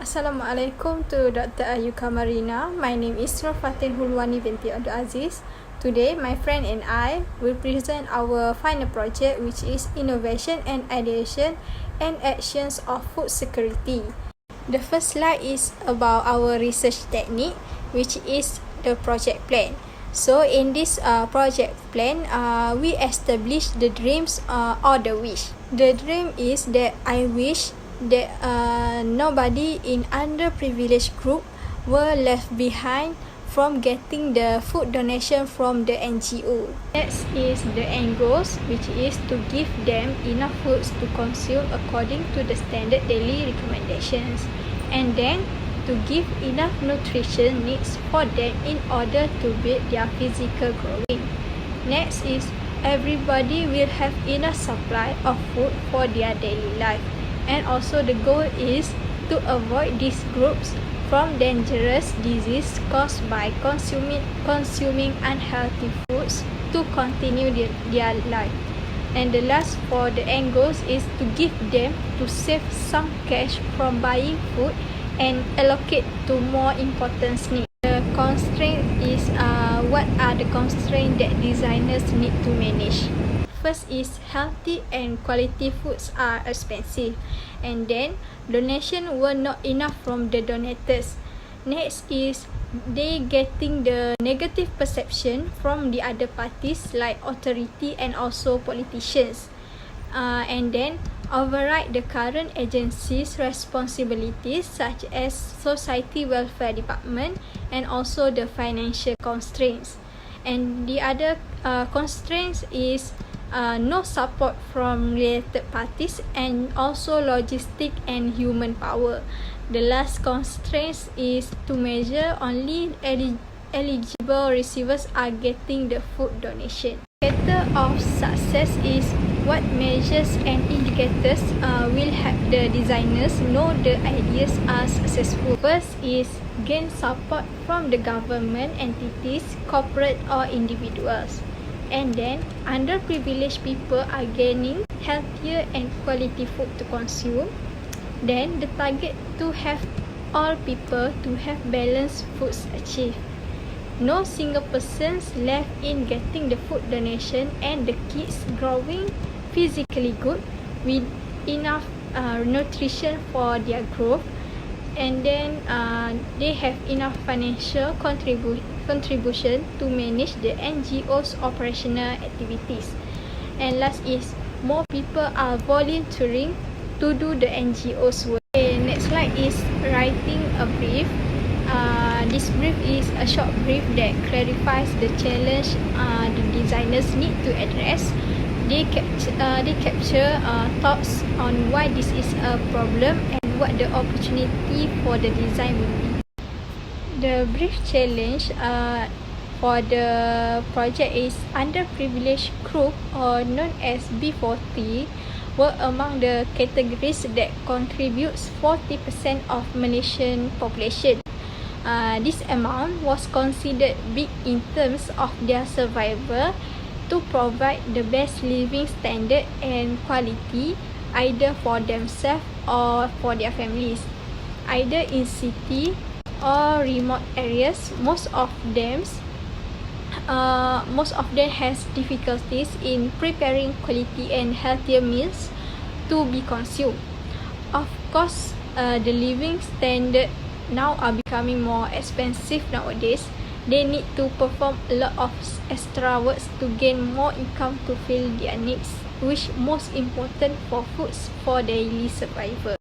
Assalamualaikum to Dr. Ayuka Marina. My name is Nur Fatin Hulwani binti Abdul Aziz. Today, my friend and I will present our final project, which is Innovation and Ideation and Actions of Food Security. The first slide is about our research technique, which is the project plan. So in this project plan, we establish the dreams or the wish. The dream is that I wish that nobody in underprivileged group were left behind from getting the food donation from the NGO. Next is the end goals, which is to give them enough foods to consume according to the standard daily recommendations, and then to give enough nutrition needs for them in order to build their physical growing. Next is everybody will have enough supply of food for their daily life. And also the goal is to avoid these groups from dangerous disease caused by consuming unhealthy foods to continue their life. And the last for the end goals is to give them to save some cash from buying food and allocate to more important needs. The constraint is what are the constraints that designers need to manage. First is healthy and quality foods are expensive, and then donation were not enough from the donators. Next is they getting the negative perception from the other parties like authority and also politicians, and then override the current agencies' responsibilities such as Society Welfare Department and also the financial constraints. And the other constraints is no support from related parties and also logistic and human power. The last constraint is to measure only eligible receivers are getting the food donation. Indicator of success is what measures and indicators will help the designers know the ideas are successful. First is gain support from the government entities, corporate or individuals. And then underprivileged people are gaining healthier and quality food to consume. Then the target to have all people to have balanced foods achieved. No single persons left in getting the food donation, and the kids growing physically good with enough nutrition for their growth. And then they have enough financial contribution to manage the NGO's operational activities. And last is more people are volunteering to do the NGO's work. Okay, next slide is writing a brief. This brief is a short brief that clarifies the challenge the designers need to address. They capture thoughts on why this is a problem and what the opportunity for the design will be. The brief challenge for the project is underprivileged group, or known as B40, were among the categories that contributes 40% of Malaysian population. This amount was considered big in terms of their survival to provide the best living standard and quality either for themselves or for their families. Either in city or remote areas, most of them has difficulties in preparing quality and healthier meals to be consumed. Of course, the living standard now are becoming more expensive nowadays. They need to perform a lot of extra works to gain more income to fill their needs, which most important for foods for daily survival.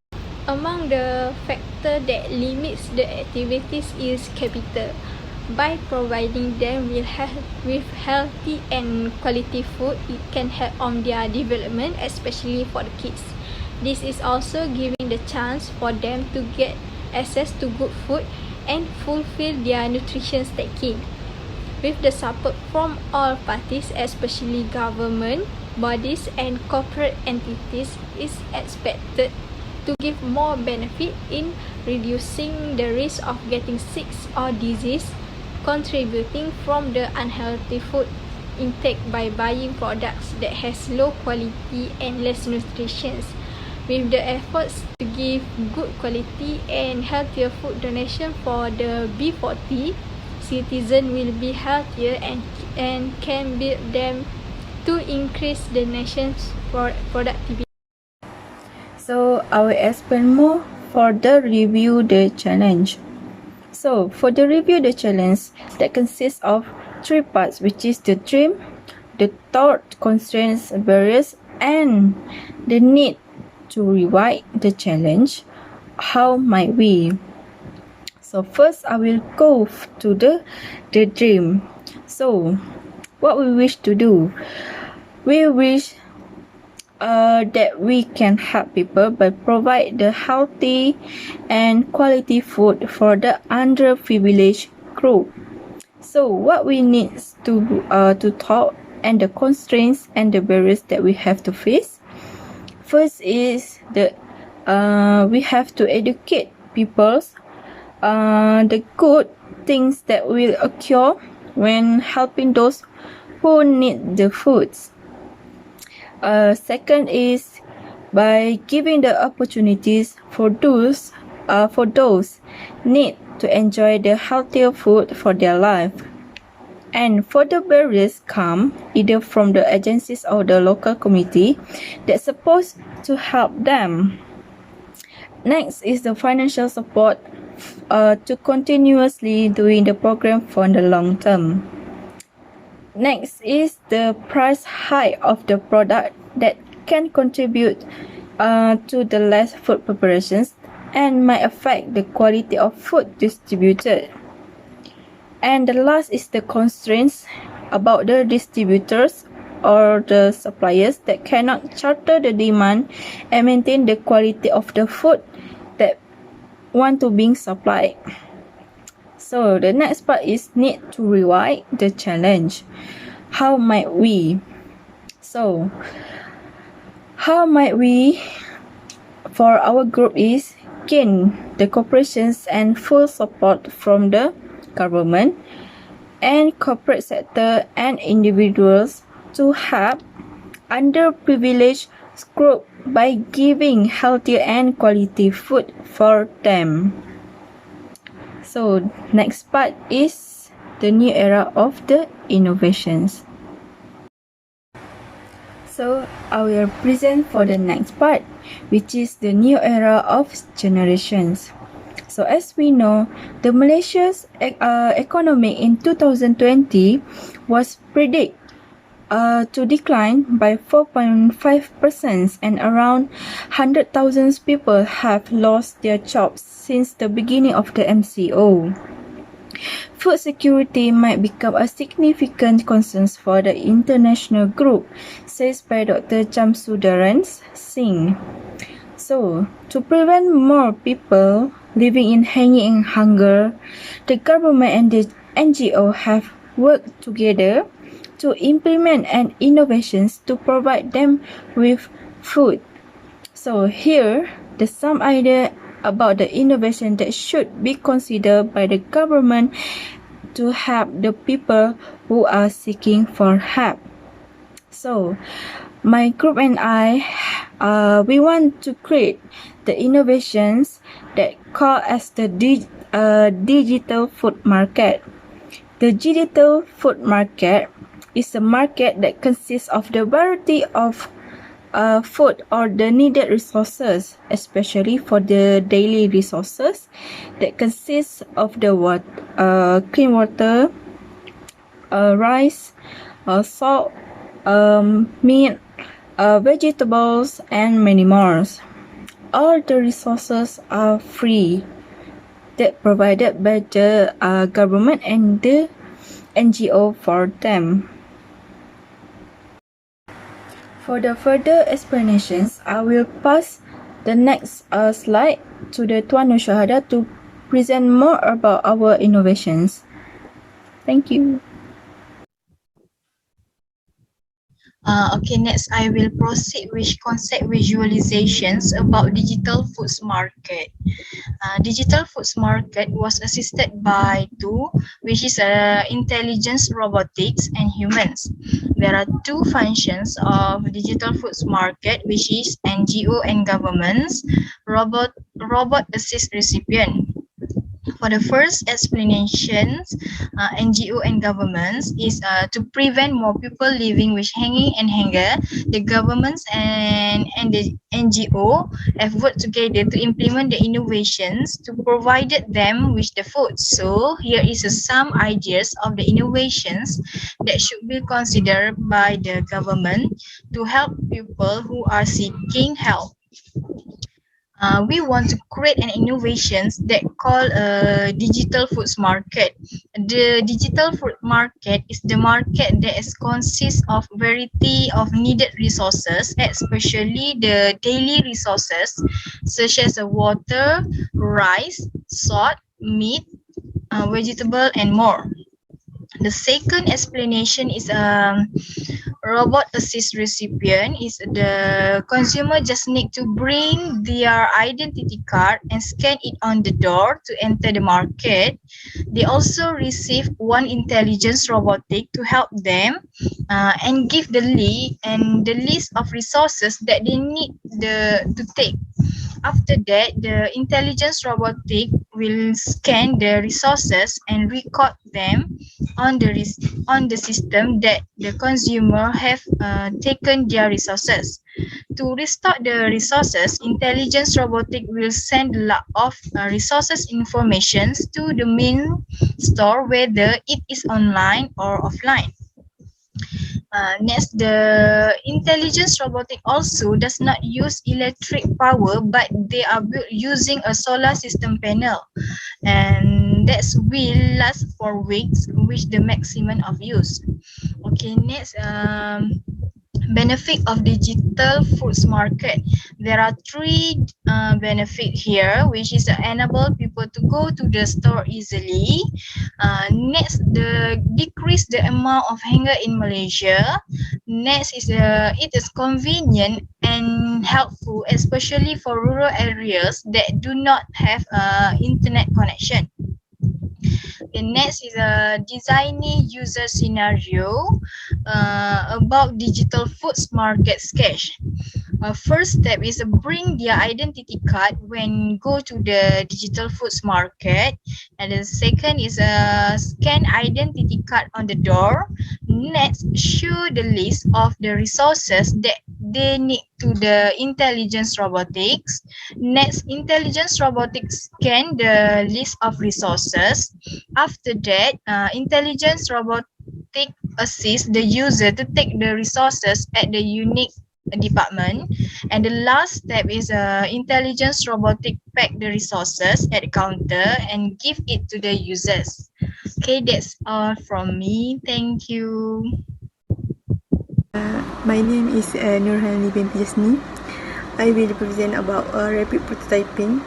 Among the factors that limits the activities is capital. By providing them with healthy and quality food, it can help on their development, especially for the kids. This is also giving the chance for them to get access to good food and fulfill their nutrition taking. With the support from all parties, especially government, bodies and corporate entities, is expected to give more benefit in reducing the risk of getting sick or disease, contributing from the unhealthy food intake by buying products that has low quality and less nutrition. With the efforts to give good quality and healthier food donation for the B40, citizens will be healthier and can build them to increase the nation's productivity. So I will explain more for the review the challenge. So for the review the challenge that consists of 3 parts, which is the dream, the thought, constraints, barriers, and the need to rewrite the challenge. How might we? So first I will go to the dream. So what we wish to do? We wish that we can help people by provide the healthy and quality food for the underprivileged group. So what we need to talk and the constraints and the barriers that we have to face. First is we have to educate people the good things that will occur when helping those who need the foods. Second is by giving the opportunities for those need to enjoy the healthier food for their life. And further barriers come either from the agencies or the local community that's supposed to help them. Next is the financial support to continuously doing the program for the long term. Next is the price hike of the product that can contribute to the less food preparations and might affect the quality of food distributed. And the last is the constraints about the distributors or the suppliers that cannot charter the demand and maintain the quality of the food that want to being supplied. So the next part is need to rewrite the challenge. How might we? So how might we for our group is gain the cooperations and full support from the government and corporate sector and individuals to help underprivileged group by giving healthier and quality food for them. So next part is the new era of the innovations. So I will present for the next part, which is the new era of generations. So as we know, the Malaysia's economy in 2020 was predicted to decline by 4.5% and around 100,000 people have lost their jobs since the beginning of the MCO. Food security might become a significant concern for the international group, says by Dr. Jamsudaran Singh. So, to prevent more people living in hanging hunger, the government and the NGO have worked together to implement an innovations to provide them with food. So here, there's some idea about the innovation that should be considered by the government to help the people who are seeking for help. So, my group and I, we want to create the innovations that call as the digital food market. The digital food market is a market that consists of the variety of food or the needed resources, especially for the daily resources that consists of the clean water, rice, salt, meat, vegetables, and many more. All the resources are free that provided by the government and the NGO for them. For the further explanations, I will pass the next slide to the Tuan Nur Syahada to present more about our innovations. Thank you. Okay, next I will proceed with concept visualizations about digital foods market. Digital foods market was assisted by two, which is intelligence, robotics, and humans. There are two functions of digital foods market, which is NGO and governments, robot assist recipient. For the first explanations, NGO and governments is to prevent more people living with hanging and hunger. The governments and the NGO have worked together to implement the innovations to provide them with the food. So here is some ideas of the innovations that should be considered by the government to help people who are seeking help. We want to create an innovations that call a digital foods market. The digital food market is the market that is consists of variety of needed resources, especially the daily resources such as water, rice, salt, meat, vegetable, and more. The second explanation is robot assist recipient is the consumer just need to bring their identity card and scan it on the door to enter the market. They also receive one intelligence robotic to help them and give the list of resources that they need to take. After that, the intelligence robotic will scan the resources and record them on the system that the consumer have taken their resources. To restore the resources, intelligence robotic will send a lot of resources informations to the main store, whether it is online or offline. Next, the intelligence robotic also does not use electric power, but they are built using a solar system panel, and that will last for weeks, with the maximum of use. Okay, next, benefit of digital foods market. There are three benefit here, which is enable people to go to the store easily. Next, the decrease the amount of hunger in Malaysia. Next is it is convenient and helpful, especially for rural areas that do not have internet connection. The next is a designing user scenario about digital foods market sketch. First step is bring their identity card when go to the digital foods market, and the second is scan identity card on the door. Next, show the list of the resources that they need to the intelligence robotics. Next, intelligence robotics scan the list of resources. After that, intelligence robotic assist the user to take the resources at the unique department. And the last step is intelligence robotic pack the resources at the counter and give it to the users. Okay, that's all from me. Thank you. My name is Nurhani binti Jasni. I will present about rapid prototyping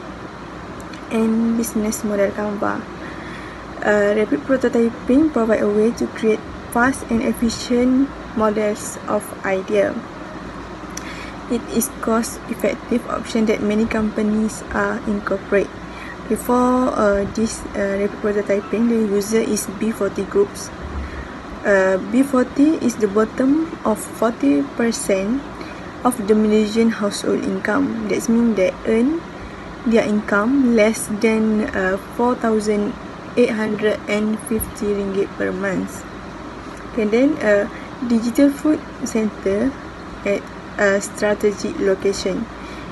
and business model Canva. Rapid prototyping provide a way to create fast and efficient models of idea. It is cost-effective option that many companies incorporate. Before this rapid prototyping, the user is B40 groups. B40 is the bottom of 40% of the Malaysian household income. That means they earn their income less than 4,850 ringgit per month. And then digital food center at a strategic location.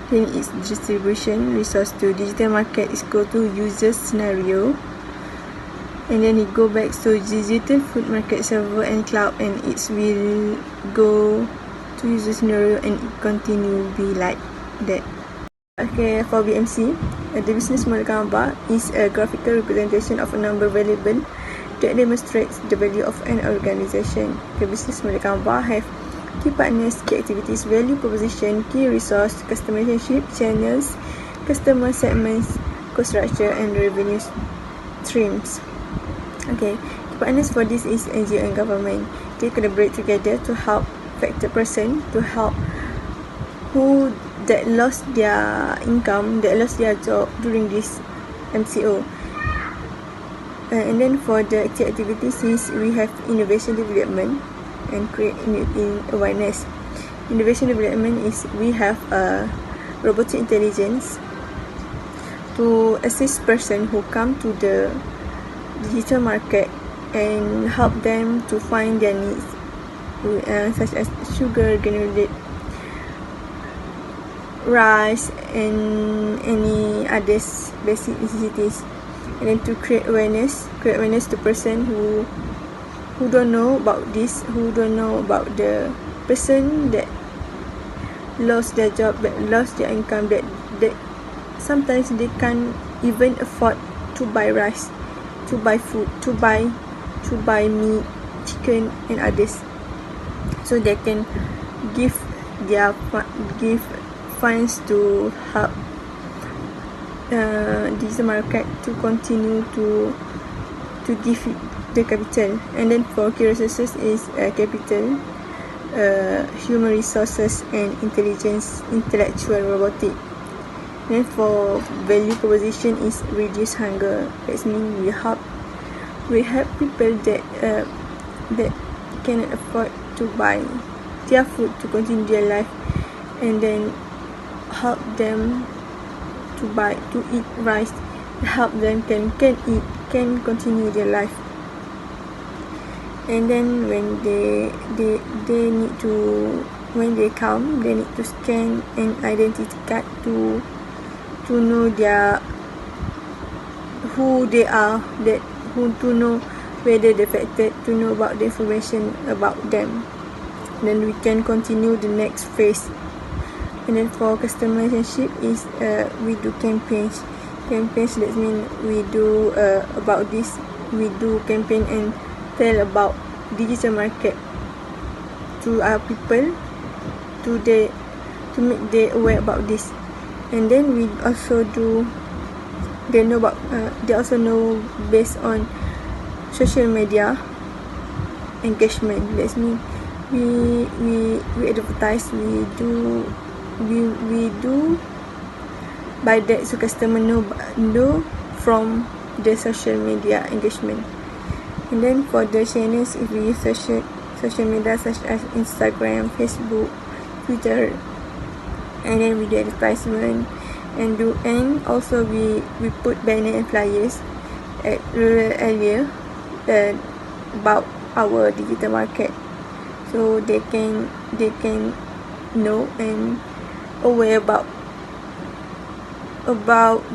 Then its distribution resource to digital market is go to user scenario, and then it go back to digital food market server and cloud, and it will go to user scenario and it continue be like that. Okay, for BMC, the business model Canva is a graphical representation of a number variable that demonstrates the value of an organization. The business model Canva have key partners, key activities, value proposition, key resource, customer relationship, channels, customer segments, cost structure, and revenue streams. Okay, the partners for this is NGO and government. They collaborate together to help affected person, to help who that lost their income, that lost their job during this MCO. And then for the activities is we have innovation development and create in awareness. Innovation development is we have robotic intelligence to assist person who come to the digital market and help them to find their needs, such as sugar, granulated rice, and any others basic necessities. And then to create awareness to person who don't know about this, who don't know about the person that lost their job, that lost their income, that sometimes they can't even afford to buy rice, to buy food, to buy meat, chicken, and others. So they can give funds to help this market to continue to give the capital. And then for key resources is capital, human resources, and intelligence, intellectual, robotic. Then for value proposition is reduce hunger. That means we help people that cannot afford to buy their food to continue their life, and then help them to eat rice, help them can continue their life. And then when they need to, when they come, they need to scan an identity card to know who they are, to know whether they're affected, to know about the information about them. Then we can continue the next phase. And then for customer relationship is we do campaigns. That means we do about this. We do campaign and tell about digital market to our people, to make them aware about this. And then we also do. They also know based on social media engagement. That means we advertise. We do by that, so customer know from the social media engagement. And then for the channels, if we use social media such as Instagram, Facebook, Twitter, and then we do advertisement and also we put banner and flyers at rural area about our digital market, so they can know and aware about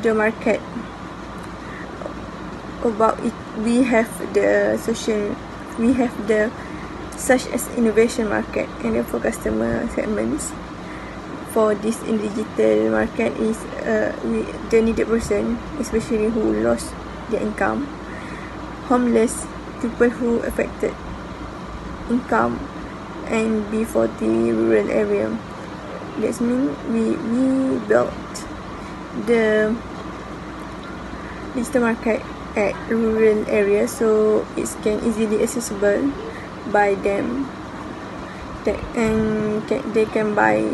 the market, about it. We have the such as innovation market. And then for customer segments, for this in digital market is the needed person, especially who lost their income, homeless, people who affected income, and before the rural area. That means we built the digital market at rural area, so it can easily accessible by them, they can buy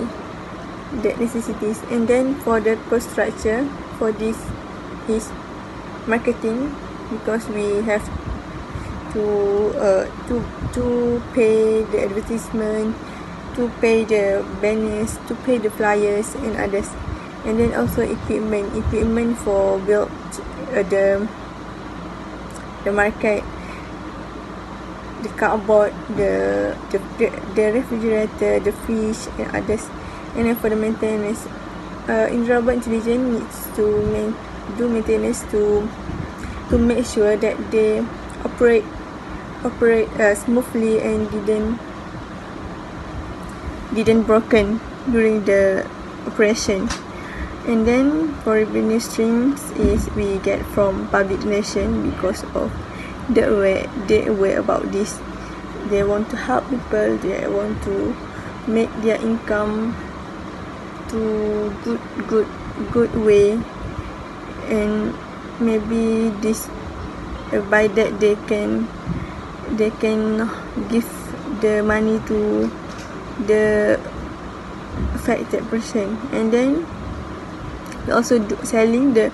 the necessities. And then for the cost structure for this is marketing, because we have to pay the advertisement, to pay the banners, to pay the flyers and others. And then also equipment for build the market, the cardboard, the refrigerator, the fridge and others. And then for the maintenance, Robot Intelligence needs to do maintenance to make sure that they operate smoothly and didn't broken during the operation. And then for revenue streams is we get from public donation, because of they aware about this. They want to help people, they want to make their income to good way, and maybe this by that they can give the money to the affected person, and then we also selling the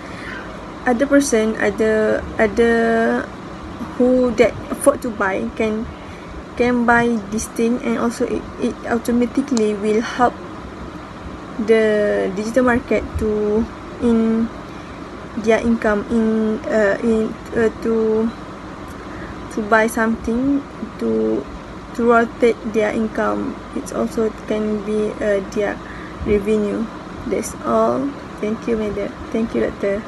other person, other who that afford to buy can buy this thing, and also it automatically will help the digital market to in their income to buy something, to rotate their income. It also can be their revenue. That's all. Thank you, Doctor.